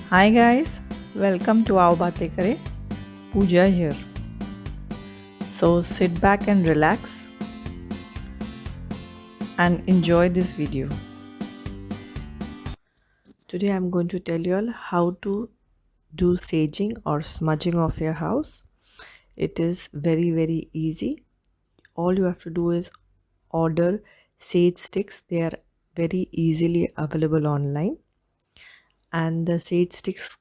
Hi guys, welcome to Aao Baatein Kare. Pooja here. So sit back and relax and enjoy this video. Today I'm going to tell you all how to do saging or smudging of your house. It is very easy. All you have to do is order sage sticks. They are very easily available online, and the sage sticks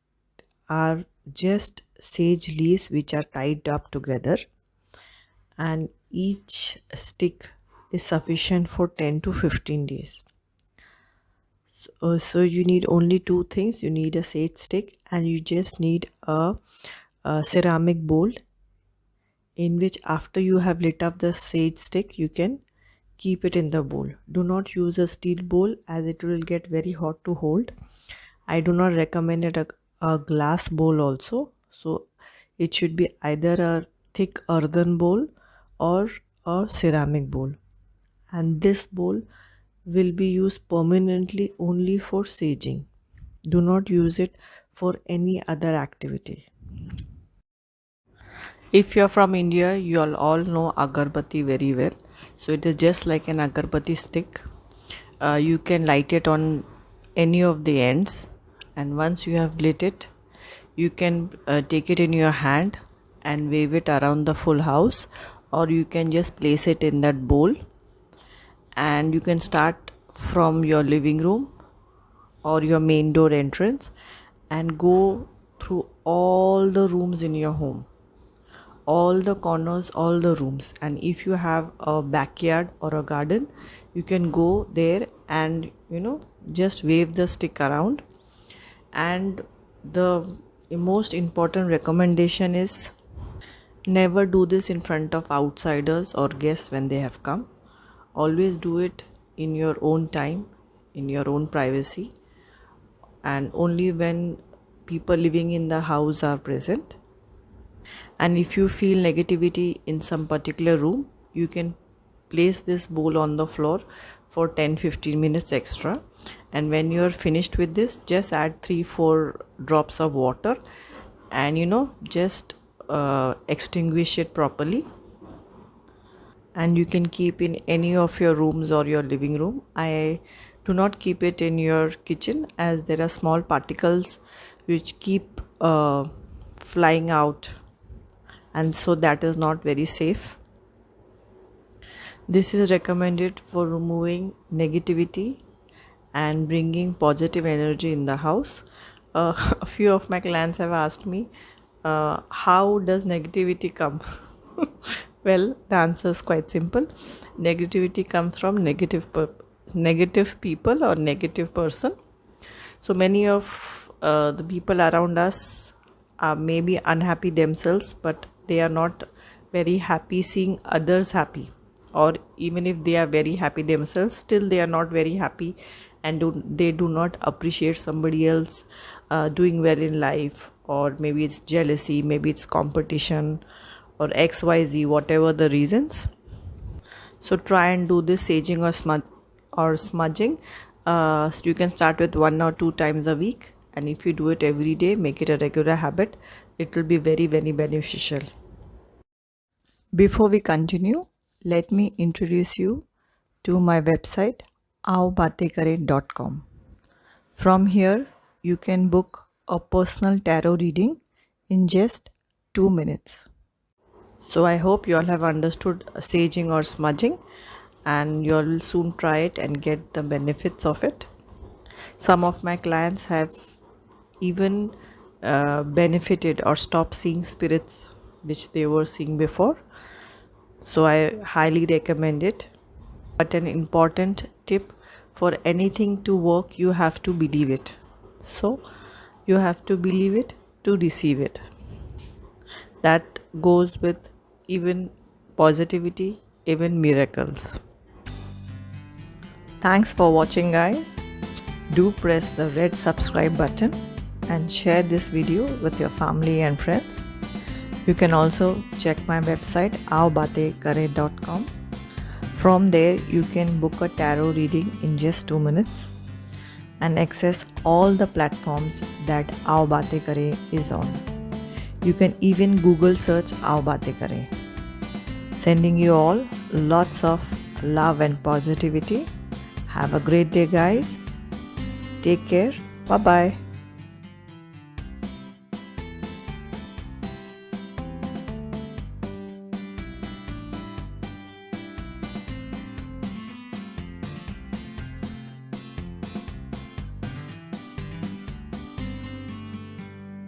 are just sage leaves which are tied up together, and each stick is sufficient for 10 to 15 days. So you need only two things. You need a sage stick and you just need a ceramic bowl in which, after you have lit up the sage stick, you can keep it in the bowl. Do not use a steel bowl as it will get very hot to hold. I do not recommend it a glass bowl also. So it should be either a thick earthen bowl or a ceramic bowl. And this bowl will be used permanently only for saging. Do not use it for any other activity. If you're from India, you all know agarbatti very well. So it is just like an agarbatti stick. You can light it on any of the ends, and once you have lit it, you can take it in your hand and wave it around the full house, or you can just place it in that bowl, and you can start from your living room or your main door entrance and go through all the rooms in your home, all the corners, all the rooms. And if you have a backyard or a garden, you can go there and just wave the stick around. And the most important recommendation is, never do this in front of outsiders or guests when they have come. Always do it in your own time, in your own privacy, and only when people living in the house are present. And if you feel negativity in some particular room, you can place this bowl on the floor for 10-15 minutes extra, and when you're finished with this, just add 3-4 drops of water and just extinguish it properly. And you can keep in any of your rooms or your living room. I do not keep it in your kitchen as there are small particles which keep flying out, and so that is not very safe. This is recommended for removing negativity and bringing positive energy in the house. A few of my clients have asked me, how does negativity come? Well, the answer is quite simple. Negativity comes from negative people or negative person. So many of the people around us are maybe unhappy themselves, but they are not very happy seeing others happy. Or even if they are very happy themselves, still they are not very happy, and they do not appreciate somebody else doing well in life. Or maybe it's jealousy, maybe it's competition, or XYZ, whatever the reasons. So try and do this saging or smudging. So you can start with 1 or 2 times a week, and if you do it every day, make it a regular habit, it will be very beneficial. Before we continue, let me introduce you to my website aobatekare.com. From here, you can book a personal tarot reading in just 2 minutes. So I hope you all have understood saging or smudging, and you all will soon try it and get the benefits of it. Some of my clients have even benefited or stopped seeing spirits which they were seeing before. So I highly recommend it. But an important tip: for anything to work, you have to believe it. So you have to believe it to receive it. That goes with even positivity, even miracles. Thanks for watching, guys. Do press the red subscribe button and share this video with your family and friends. You can also check my website aobatekare.com. From there, you can book a tarot reading in just 2 minutes, and access all the platforms that Aao Baatein Kare is on. You can even Google search Aao Baatein Kare. Sending you all lots of love and positivity. Have a great day, guys. Take care. Bye bye.